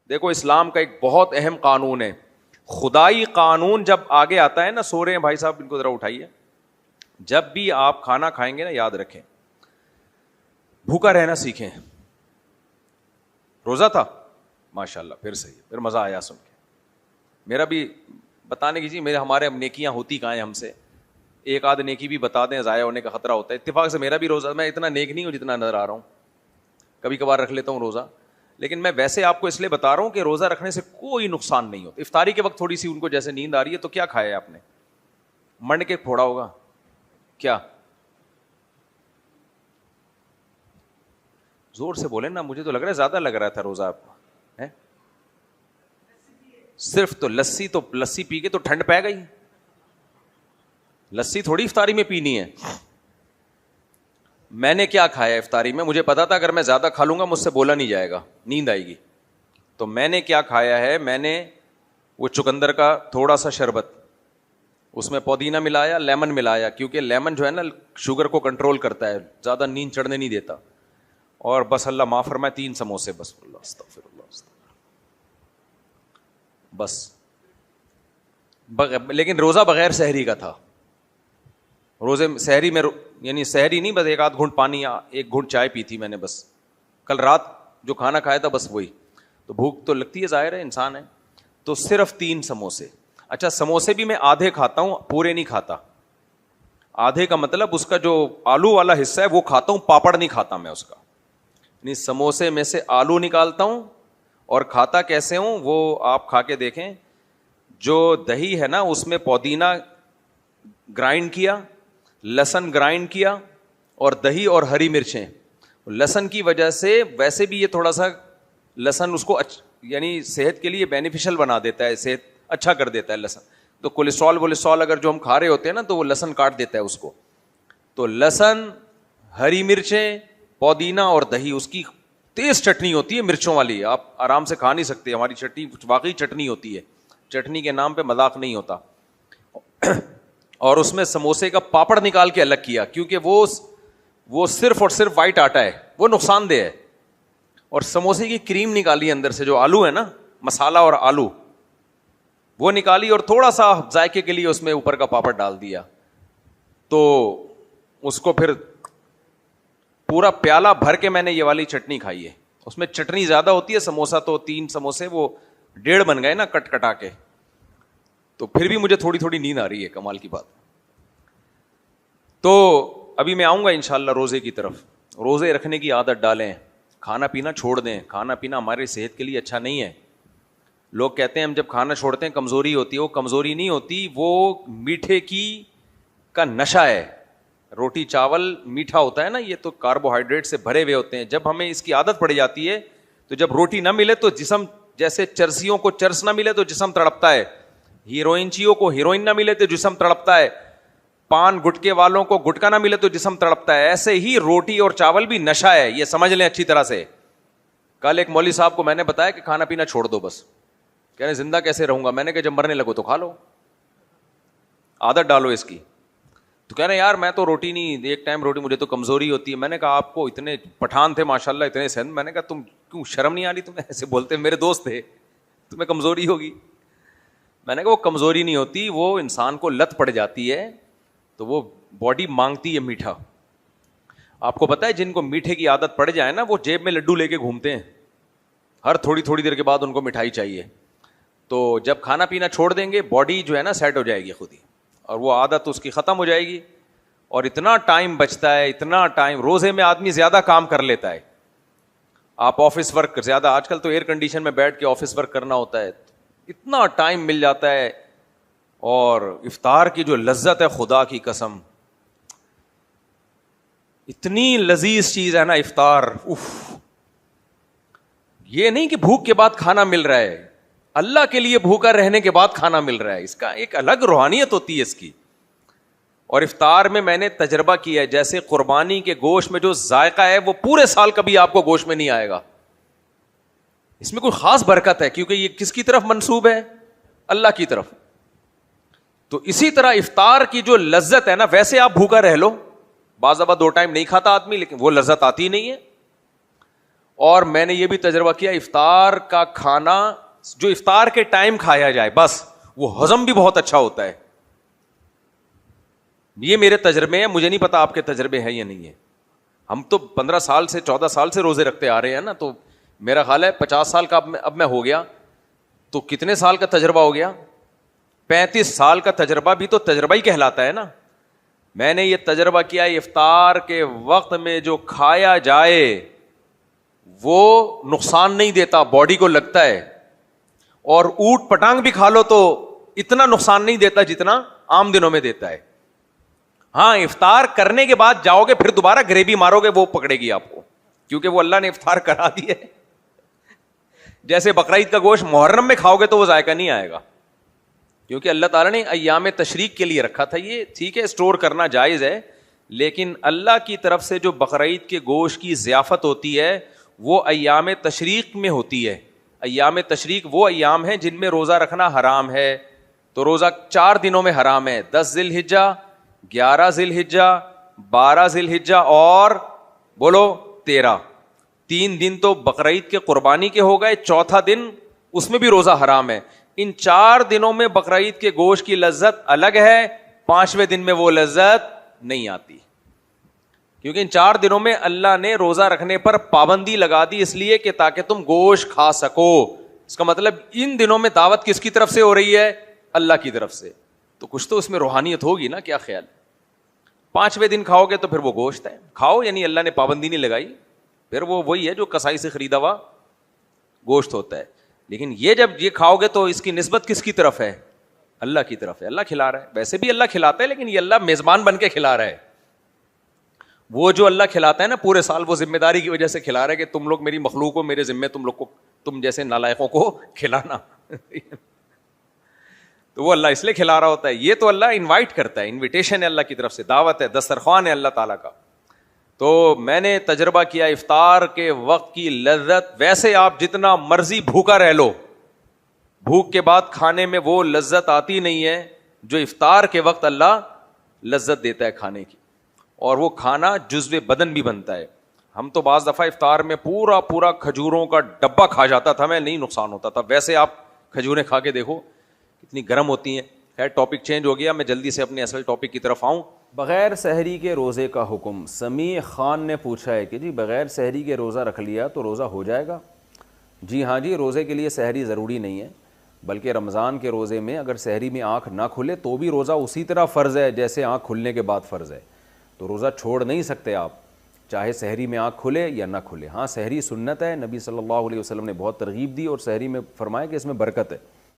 دیکھو اسلام کا ایک بہت اہم قانون ہے, خدائی قانون جب آگے آتا ہے نا, سو رہے ہیں بھائی صاحب, ان کو ذرا اٹھائیے. جب بھی آپ کھانا کھائیں گے نا, یاد رکھیں بھوکا رہنا سیکھیں. روزہ تھا ماشاء اللہ, پھر صحیح, پھر مزہ آیا سن کے. میرا بھی بتانے کی چیز, میرے ہمارے اب نیکیاں ہوتی کہاں ہیں ہم سے, ایک آدھ نیکی بھی بتا دیں ضائع ہونے کا خطرہ ہوتا ہے. اتفاق سے میرا بھی روزہ, میں اتنا نیک نہیں ہوں جتنا نظر آ رہا ہوں, کبھی کبھار رکھ لیتا ہوں روزہ, لیکن میں ویسے آپ کو اس لیے بتا رہا ہوں کہ روزہ رکھنے سے کوئی نقصان نہیں ہوتا. افطاری کے وقت تھوڑی سی ان کو جیسے نیند آ رہی ہے تو کیا کھایا ہے آپ نے, منڈ کے پھوڑا ہوگا کیا, زور سے بولیں نا, مجھے تو لگ رہا ہے زیادہ لگ رہا تھا روزہ آپ کو ہے. صرف تو لسی پی کے تو ٹھنڈ پہ گئی, لسی تھوڑی افطاری میں پینی ہے. میں نے کیا کھایا افطاری میں, مجھے پتا تھا اگر میں زیادہ کھا لوں گا مجھ سے بولا نہیں جائے گا, نیند آئے گی. تو میں نے کیا کھایا ہے, میں نے وہ چقندر کا تھوڑا سا شربت, اس میں پودینہ ملایا, لیمن ملایا, کیونکہ لیمن جو ہے نا شوگر کو کنٹرول کرتا ہے, زیادہ نیند چڑھنے نہیں دیتا. اور بس اللہ معاف فرمائے 3 سموسے, بس اللہ استغفر اللہ بس. لیکن روزہ بغیر سحری کا تھا. روزے سحری میں یعنی سحری نہیں, بس ایک آدھ گھونٹ پانی یا ایک گھونٹ چائے پی تھی میں نے بس. کل رات جو کھانا کھایا تھا بس وہی. تو بھوک تو لگتی ہے, ظاہر ہے انسان ہے. تو صرف 3 سموسے. اچھا سموسے بھی میں آدھے کھاتا ہوں, پورے نہیں کھاتا. آدھے کا مطلب اس کا جو آلو والا حصہ ہے وہ کھاتا ہوں, پاپڑ نہیں کھاتا میں اس کا. یعنی سموسے میں سے آلو نکالتا ہوں, اور کھاتا کیسے ہوں وہ آپ کھا کے دیکھیں. جو دہی ہے نا اس میں پودینہ گرائنڈ کیا, لہسن گرائنڈ کیا, اور دہی اور ہری مرچیں. لہسن کی وجہ سے ویسے بھی یہ تھوڑا سا لہسن اس کو یعنی صحت کے لیے بینیفیشل بنا دیتا ہے, صحت اچھا کر دیتا ہے لہسن. تو کولیسٹرول اگر جو ہم کھا رہے ہوتے ہیں نا تو وہ لہسن کاٹ دیتا ہے اس کو. تو لہسن, ہری مرچیں, پودینہ اور دہی, اس کی تیز چٹنی ہوتی ہے مرچوں والی, آپ آرام سے کھا نہیں سکتے. ہماری چٹنی واقعی چٹنی ہوتی ہے, چٹنی کے نام پہ مذاق نہیں ہوتا. اور اس میں سموسے کا پاپڑ نکال کے الگ کیا, کیونکہ وہ صرف اور صرف وائٹ آٹا ہے, وہ نقصان دہ ہے. اور سموسے کی کریم نکالی اندر سے, جو آلو ہے نا, مسالہ اور آلو وہ نکالی, اور تھوڑا سا ذائقے کے لیے اس میں اوپر کا پاپڑ ڈال دیا. تو اس کو پھر پورا پیالہ بھر کے میں نے یہ والی چٹنی کھائی ہے. اس میں چٹنی زیادہ ہوتی ہے, سموسا تو 3 سموسے وہ 1.5 بن گئے نا کٹ کٹا کے. تو پھر بھی مجھے تھوڑی تھوڑی نیند آ رہی ہے, کمال کی بات. تو ابھی میں آؤں گا انشاءاللہ روزے کی طرف. روزے رکھنے کی عادت ڈالیں, کھانا پینا چھوڑ دیں. کھانا پینا ہماری صحت کے لیے اچھا نہیں ہے. لوگ کہتے ہیں ہم جب کھانا چھوڑتے ہیں کمزوری ہوتی ہے, وہ کمزوری نہیں ہوتی, وہ میٹھے کا نشہ ہے. روٹی چاول میٹھا ہوتا ہے نا, یہ تو کاربوہائیڈریٹ سے بھرے ہوئے ہوتے ہیں. جب ہمیں اس کی عادت پڑ جاتی ہے تو جب روٹی نہ ملے تو جسم, جیسے چرسیوں کو چرس نہ ملے تو جسم تڑپتا ہے, ہیروئنچیوں کو ہیروئن نہ ملے تو جسم تڑپتا ہے, پان گٹکے والوں کو گٹکا نہ ملے تو جسم تڑپتا ہے. ایسے ہی روٹی اور چاول بھی نشہ ہے, یہ سمجھ لیں اچھی طرح سے. کل ایک مولوی صاحب کو میں نے بتایا کہ کھانا پینا چھوڑ دو بس. کہہ رہے زندہ کیسے رہوں گا؟ میں نے کہا جب مرنے لگو تو کھا لو, عادت ڈالو اس کی. تو کہہ رہے یار میں تو روٹی نہیں, ایک ٹائم روٹی, مجھے تو کمزوری ہوتی ہے. میں نے کہا آپ کو اتنے پٹھان تھے ماشاءاللہ, اتنے سند, میں نے کہا تم کیوں شرم نہیں آ رہی تمہیں ایسے بولتے, میرے دوست تھے, تمہیں کمزوری ہوگی. میں نے کہا وہ کمزوری نہیں ہوتی, وہ انسان کو لت پڑ جاتی ہے تو وہ باڈی مانگتی ہے میٹھا. آپ کو پتا ہے جن کو میٹھے کی عادت پڑ جائے نا, وہ جیب میں لڈو لے کے گھومتے ہیں, ہر تھوڑی تھوڑی دیر کے بعد ان کو مٹھائی چاہیے. تو جب کھانا پینا چھوڑ دیں گے باڈی جو ہے نا سیٹ ہو جائے گی خود ہی, اور وہ عادت اس کی ختم ہو جائے گی. اور اتنا ٹائم بچتا ہے, اتنا ٹائم. روزے میں آدمی زیادہ کام کر لیتا ہے. آپ آفس ورک زیادہ, آج کل تو ایئر کنڈیشن میں بیٹھ کے آفس ورک کرنا ہوتا ہے, اتنا ٹائم مل جاتا ہے. اور افطار کی جو لذت ہے, خدا کی قسم اتنی لذیذ چیز ہے نا افطار. اف, یہ نہیں کہ بھوک کے بعد کھانا مل رہا ہے, اللہ کے لیے بھوکا رہنے کے بعد کھانا مل رہا ہے. اس کا ایک الگ روحانیت ہوتی ہے اس کی. اور افطار میں میں نے تجربہ کیا ہے, جیسے قربانی کے گوشت میں جو ذائقہ ہے وہ پورے سال کبھی آپ کو گوشت میں نہیں آئے گا. اس میں کوئی خاص برکت ہے, کیونکہ یہ کس کی طرف منسوب ہے؟ اللہ کی طرف. تو اسی طرح افطار کی جو لذت ہے نا, ویسے آپ بھوکا رہ لو, بعض دفعہ 2 ٹائم نہیں کھاتا آدمی, لیکن وہ لذت آتی نہیں ہے. اور میں نے یہ بھی تجربہ کیا افطار کا کھانا جو افطار کے ٹائم کھایا جائے بس وہ ہضم بھی بہت اچھا ہوتا ہے. یہ میرے تجربے ہیں, مجھے نہیں پتا آپ کے تجربے ہیں یا نہیں ہے. ہم تو 15 سال سے 14 سال سے روزے رکھتے آ رہے ہیں نا, تو میرا خیال ہے 50 سال کا اب میں ہو گیا, تو کتنے سال کا تجربہ ہو گیا, 35 سال کا تجربہ بھی تو تجربہ ہی کہلاتا ہے نا. میں نے یہ تجربہ کیا, افطار کے وقت میں جو کھایا جائے وہ نقصان نہیں دیتا, باڈی کو لگتا ہے, اور اوٹ پٹانگ بھی کھا لو تو اتنا نقصان نہیں دیتا جتنا عام دنوں میں دیتا ہے. ہاں افطار کرنے کے بعد جاؤ گے پھر دوبارہ گریوی مارو گے, وہ پکڑے گی آپ کو, کیونکہ وہ اللہ نے افطار کرا دی ہے. جیسے بقرعید کا گوشت محرم میں کھاؤ گے تو وہ ذائقہ نہیں آئے گا, کیونکہ اللہ تعالیٰ نے ایام تشریق کے لیے رکھا تھا. یہ ٹھیک ہے اسٹور کرنا جائز ہے, لیکن اللہ کی طرف سے جو بقرعید کے گوشت کی ضیافت ہوتی ہے وہ ایام تشریق میں ہوتی ہے. ایام تشریق وہ ایام ہیں جن میں روزہ رکھنا حرام ہے. تو روزہ 4 دنوں میں حرام ہے, 10 ذی الحجہ, 11 ذی الحجہ, 12 ذی الحجہ اور بولو 13. 3 دن تو بقرعید کے قربانی کے ہو گئے, چوتھا دن اس میں بھی روزہ حرام ہے. ان 4 دنوں میں بقرعید کے گوشت کی لذت الگ ہے, 5ویں دن میں وہ لذت نہیں آتی, کیونکہ ان 4 دنوں میں اللہ نے روزہ رکھنے پر پابندی لگا دی, اس لیے کہ تاکہ تم گوشت کھا سکو. اس کا مطلب ان دنوں میں دعوت کس کی طرف سے ہو رہی ہے, اللہ کی طرف سے, تو کچھ تو اس میں روحانیت ہوگی نا. کیا خیال, 5ویں دن کھاؤ گے تو پھر وہ گوشت ہے, کھاؤ, یعنی اللہ نے پابندی نہیں لگائی, پھر وہ وہی ہے جو کسائی سے خریدا ہوا گوشت ہوتا ہے. لیکن یہ جب یہ کھاؤ گے تو اس کی نسبت کس کی طرف ہے, اللہ کی طرف ہے. اللہ کھلا رہا ہے, ویسے بھی اللہ کھلاتا ہے, لیکن یہ اللہ میزبان بن کے کھلا رہا ہے. وہ جو اللہ کھلاتا ہے نا پورے سال, وہ ذمہ داری کی وجہ سے کھلا رہا ہے کہ تم لوگ میری مخلوق ہو, میرے ذمہ تم لوگ کو, تم جیسے نالائقوں کو کھلانا. تو وہ اللہ اس لیے کھلا رہا ہوتا ہے. یہ تو اللہ انوائٹ کرتا ہے, انویٹیشن ہے اللہ کی طرف سے, دعوت ہے, دسترخوان ہے اللہ تعالیٰ کا. تو میں نے تجربہ کیا افطار کے وقت کی لذت, ویسے آپ جتنا مرضی بھوکا رہ لو, بھوک کے بعد کھانے میں وہ لذت آتی نہیں ہے جو افطار کے وقت اللہ لذت دیتا ہے کھانے کی. اور وہ کھانا جزو بدن بھی بنتا ہے. ہم تو بعض دفعہ افطار میں پورا کھجوروں کا ڈبہ کھا جاتا تھا میں, نہیں نقصان ہوتا تھا. ویسے آپ کھجوریں کھا کے دیکھو کتنی گرم ہوتی ہیں. خیر ٹاپک چینج ہو گیا, میں جلدی سے اپنے اصل ٹاپک کی طرف آؤں. بغیر سحری کے روزے کا حکم. سمیع خان نے پوچھا ہے کہ جی بغیر سحری کے روزہ رکھ لیا تو روزہ ہو جائے گا؟ جی ہاں جی, روزے کے لیے سحری ضروری نہیں ہے, بلکہ رمضان کے روزے میں اگر سحری میں آنکھ نہ کھلے تو بھی روزہ اسی طرح فرض ہے جیسے آنکھ کھلنے کے بعد فرض ہے. تو روزہ چھوڑ نہیں سکتے آپ, چاہے سحری میں آنکھ کھلے یا نہ کھلے. ہاں سحری سنت ہے, نبی صلی اللہ علیہ وسلم نے بہت ترغیب دی اور سحری میں فرمایا کہ اس میں برکت ہے.